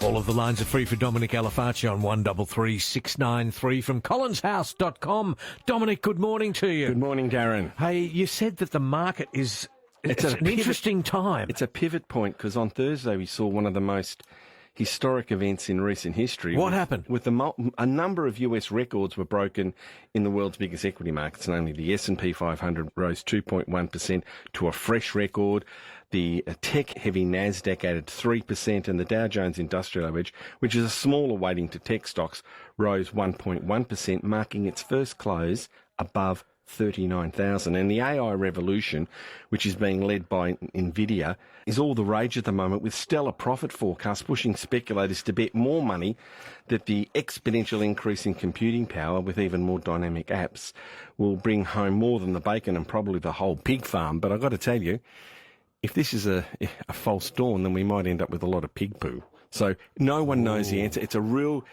All of the lines are free for Dominic Alafaci on 133693 from collinshouse.com. Dominic, good morning to you. Good morning, Darren. Hey, you said that the market is... It's an interesting time. It's a pivot point because on Thursday we saw one of the most historic events in recent history. What happened? With a number of US records were broken in the world's biggest equity markets, namely the S&P 500 rose 2.1% to a fresh record. The tech-heavy Nasdaq added 3%, and the Dow Jones Industrial Average, which is a smaller weighting to tech stocks, rose 1.1%, marking its first close above 39,000. And the AI revolution, which is being led by NVIDIA, is all the rage at the moment, with stellar profit forecasts pushing speculators to bet more money that the exponential increase in computing power with even more dynamic apps will bring home more than the bacon and probably the whole pig farm. But I've got to tell you, if this is a false dawn, then we might end up with a lot of pig poo. So no one knows the answer. It's a real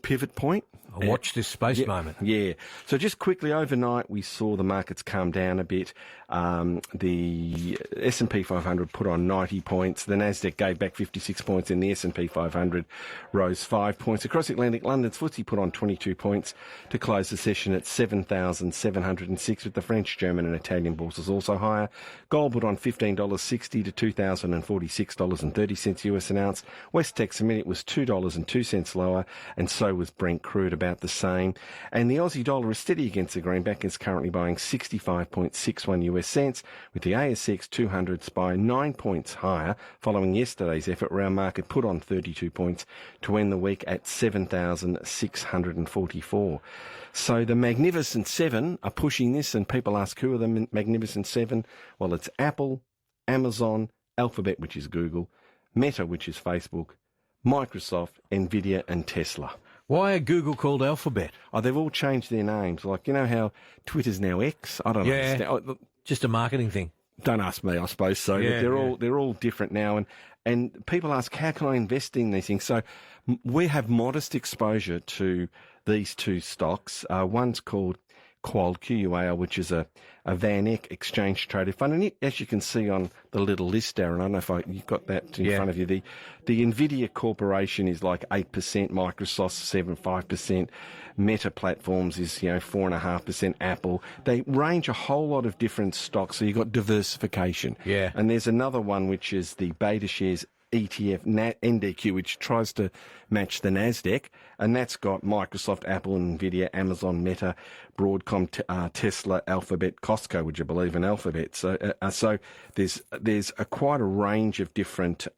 pivot point. I'll watch this space moment. Yeah. So just quickly, overnight, we saw the markets calm down a bit. The S&P 500 put on 90 points. The Nasdaq gave back 56 points, and the S&P 500 rose 5 points. Across Atlantic, London's FTSE put on 22 points to close the session at 7,706, with the French, German and Italian bourses also higher. Gold put on $15.60 to $2,046.30 US an ounce. West Texas Intermediate was $2.02 lower, and so was Brent crude, about the same. And the Aussie dollar is steady against the greenback. It's currently buying 65.61 US cents, with the ASX 200 SPY 9 points higher following yesterday's effort, where our market put on 32 points to end the week at 7,644. So the Magnificent Seven are pushing this, and people ask, who are the Magnificent Seven? Well, it's Apple, Amazon, Alphabet, which is Google, Meta, which is Facebook, Microsoft, NVIDIA and Tesla. Why are Google called Alphabet? Oh, they've all changed their names. Like, you know how Twitter's now X? I don't understand. Just a marketing thing. Don't ask me, I suppose so. Yeah, they're all different now. And people ask, how can I invest in these things? So we have modest exposure to these two stocks. One's called Qual, QUAL, which is a Van Eck exchange-traded fund. And as you can see on the little list, Darren, I don't know if you've got that in front of you. The NVIDIA Corporation is like 8%, Microsoft 7.5%, Meta Platforms is 4.5%, Apple. They range a whole lot of different stocks, so you've got diversification. Yeah. And there's another one which is the Beta Shares ETF, NDQ, which tries to match the Nasdaq, and that's got Microsoft, Apple, NVIDIA, Amazon, Meta, Broadcom, Tesla, Alphabet, Costco, which I believe in Alphabet. So there's quite a range of different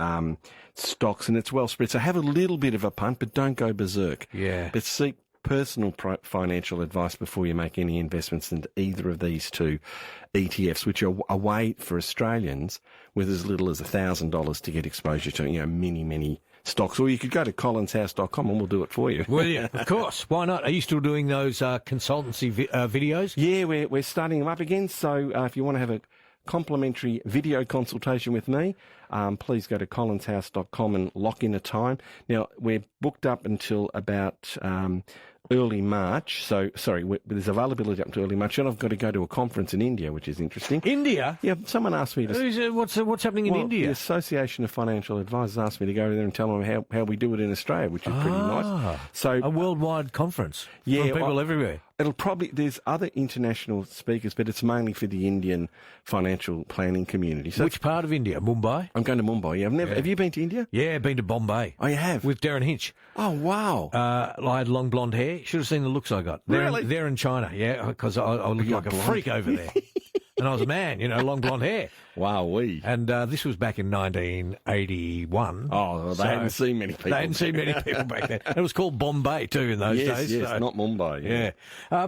stocks, and it's well spread. So have a little bit of a punt, but don't go berserk. Yeah. But seek personal financial advice before you make any investments into either of these two ETFs, which are a way for Australians with as little as $1,000 to get exposure to, many stocks. Or you could go to collinshouse.com and we'll do it for you. Well, yeah, of course. Why not? Are you still doing those consultancy videos? Yeah, we're starting them up again. So if you want to have a complimentary video consultation with me, please go to collinshouse.com and lock in a time. Now, we're booked up until about early March. So, there's availability up to early March. And I've got to go to a conference in India, which is interesting. India? Yeah, someone asked me to... What's happening in India? The Association of Financial Advisors asked me to go there and tell them how we do it in Australia, which is pretty nice. So a worldwide conference from people everywhere. There's other international speakers, but it's mainly for the Indian financial planning community. So which part of India? Mumbai? I'm going to Mumbai. Yeah, have you been to India? Yeah, I've been to Bombay. Oh, you have? With Darren Hinch. Oh, wow. I had long blonde hair. Should have seen the looks I got. Really? They're in China, yeah, because I looked like a freak over there. And I was a man, long blonde hair. Wow, And this was back in 1981. Oh, they hadn't seen many people. They hadn't seen many people back then. It was called Bombay too in those days. Yes, so. not Mumbai. Yeah.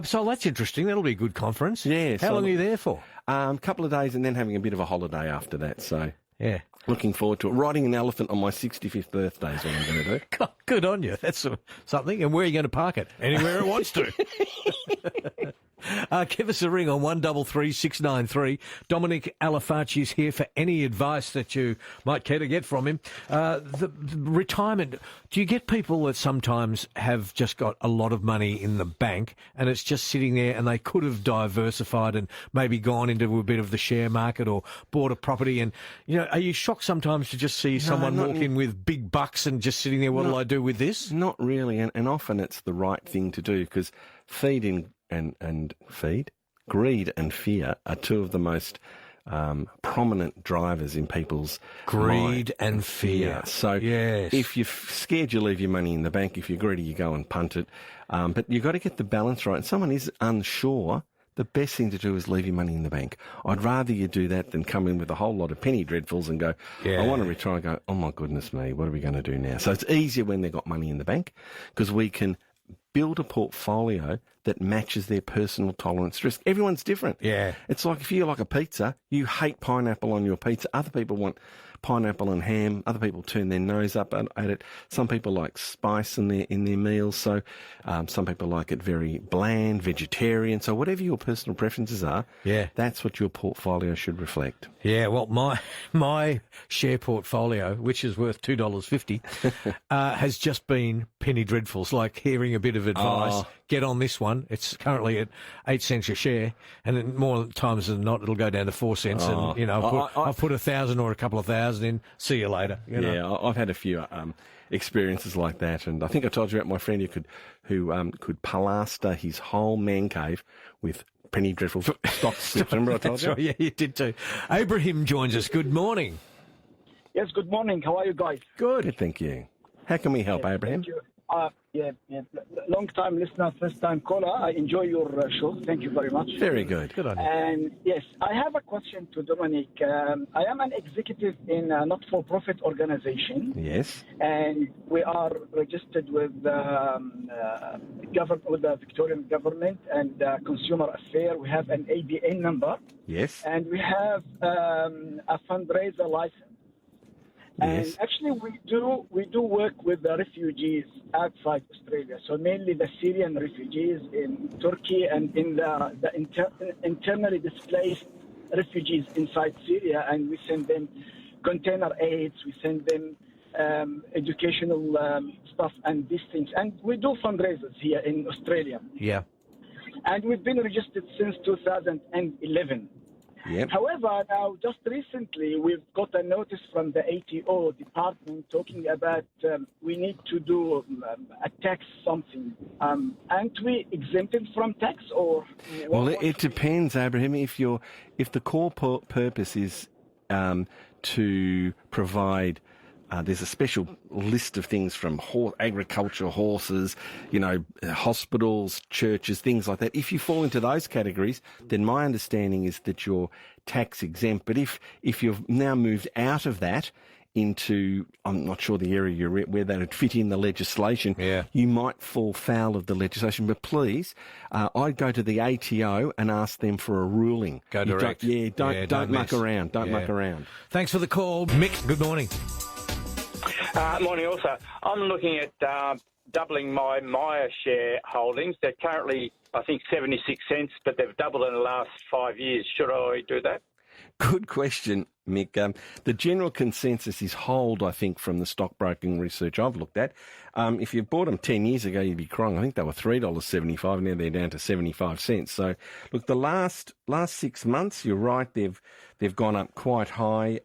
So that's interesting. That'll be a good conference. Yeah. How long are you there for? A couple of days and then having a bit of a holiday after that. So yeah. Looking forward to it. Riding an elephant on my 65th birthday is what I'm going to do. Good on you. That's something. And where are you going to park it? Anywhere it wants to. Give us a ring on 133693. Dominic Alafaci is here for any advice that you might care to get from him. The retirement, do you get people that sometimes have just got a lot of money in the bank and it's just sitting there and they could have diversified and maybe gone into a bit of the share market or bought a property? And, are you shocked sometimes to just see someone walk in with big bucks and just sitting there, what'll I do with this? Not really, and often it's the right thing to do because greed and fear are two of the most prominent drivers in people's greed mind. And fear. So yes. If you're scared, you leave your money in the bank. If you're greedy, you go and punt it. But you've got to get the balance right. And someone is unsure, the best thing to do is leave your money in the bank. I'd rather you do that than come in with a whole lot of penny dreadfuls and go, I want to retire, and go, oh my goodness me, what are we going to do now? So it's easier when they've got money in the bank because we can build a portfolio that matches their personal tolerance to risk. Everyone's different. Yeah. It's like if you like a pizza, you hate pineapple on your pizza. Other people want pineapple and ham. Other people turn their nose up at it. Some people like spice in their meals. So some people like it very bland, vegetarian. So whatever your personal preferences are, that's what your portfolio should reflect. Yeah, well, my share portfolio, which is worth $2.50, has just been penny dreadfuls, like hearing a bit of advice. Get on this one. It's currently at 8 cents a share, and then more times than not, it'll go down to 4 cents. And I've put 1,000 or a couple of thousand in. See you later. I've had a few experiences like that, and I think I told you about my friend who could plaster his whole man cave with penny dreadful stock strips. Remember I told you? Right, yeah, you did too. Abraham joins us. Good morning. Yes, good morning. How are you guys? Good, thank you. How can we help, Abraham? Thank you. Long-time listener, first-time caller. I enjoy your show. Thank you very much. Very good. Good on you. And yes, I have a question to Dominic. I am an executive in a not-for-profit organization. Yes. And we are registered with with the Victorian government and Consumer Affairs. We have an ABN number. Yes. And we have a fundraiser license. Yes. And actually, we do work with the refugees outside Australia. So mainly the Syrian refugees in Turkey and in the internally displaced refugees inside Syria. And we send them container aids. We send them educational stuff and these things. And we do fundraisers here in Australia. Yeah. And we've been registered since 2011. Yep. However, now just recently we've got a notice from the ATO department talking about we need to do a tax something. Aren't we exempted from tax or? Well, it depends, Abraham. If the core purpose is to provide. There's a special list of things from agriculture, horses, hospitals, churches, things like that. If you fall into those categories, then my understanding is that you're tax exempt. But if you've now moved out of that into, I'm not sure the area you're at, where that would fit in the legislation, you might fall foul of the legislation. But please, I'd go to the ATO and ask them for a ruling. Go direct. Don't muck around. Don't muck around. Thanks for the call. Mick, good morning. Morning also. I'm looking at doubling my Myer share holdings. They're currently, I think, 76 cents, but they've doubled in the last 5 years. Should I do that? Good question, Mick. The general consensus is hold, I think, from the stockbroking research I've looked at. If you bought them 10 years ago, you'd be crying. I think they were $3.75, now they're down to 75 cents. So, look, the last 6 months, you're right, they've gone up quite high.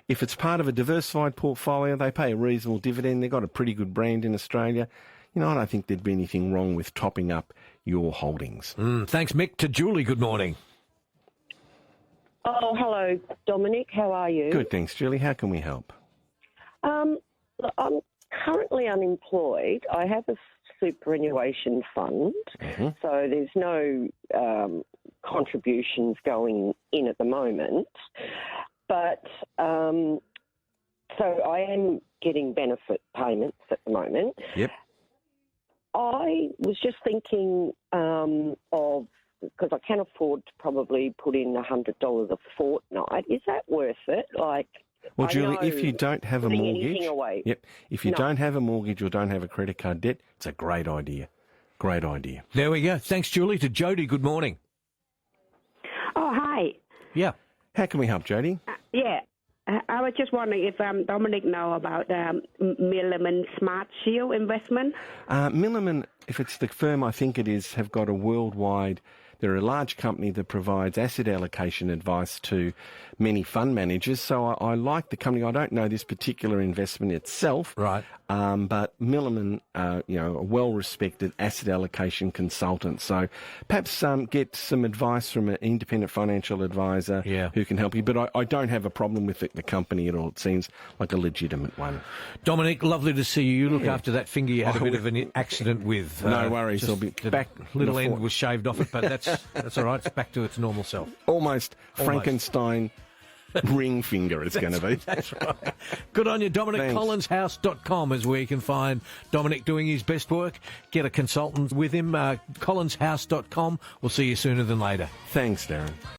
If it's part of a diversified portfolio, they pay a reasonable dividend. They've got a pretty good brand in Australia. I don't think there'd be anything wrong with topping up your holdings. Thanks, Mick. To Julie, good morning. Oh, hello, Dominic. How are you? Good, thanks, Julie. How can we help? I'm currently unemployed. I have a superannuation fund, so there's no contributions going in at the moment. But so I am getting benefit payments at the moment. Yep. I was just thinking of, because I can afford to probably put in $100 a fortnight. Is that worth it? Well, Julie, if you don't have a mortgage, away. if you don't have a mortgage or don't have a credit card debt, it's a great idea. Great idea. There we go. Thanks, Julie. To Jody, good morning. Oh, hi. Yeah. How can we help, Jody? Yeah. I was just wondering if Dominic know about Milliman Smart Shield investment. Milliman, if it's the firm I think it is, have got a worldwide... They're a large company that provides asset allocation advice to many fund managers. So I like the company. I don't know this particular investment itself. Right. But Milliman, a well-respected asset allocation consultant. So perhaps get some advice from an independent financial advisor who can help you. But I don't have a problem with the company at all. It seems like a legitimate one. Dominic, lovely to see you. You look after that finger you had a bit of an accident with. No worries. I'll be back. Little end was shaved off it, but that's all right. It's back to its normal self. Almost Frankenstein ring finger it's going to be. That's right. Good on you, Dominic. Thanks. Collinshouse.com is where you can find Dominic doing his best work. Get a consultant with him. Collinshouse.com. We'll see you sooner than later. Thanks, Darren.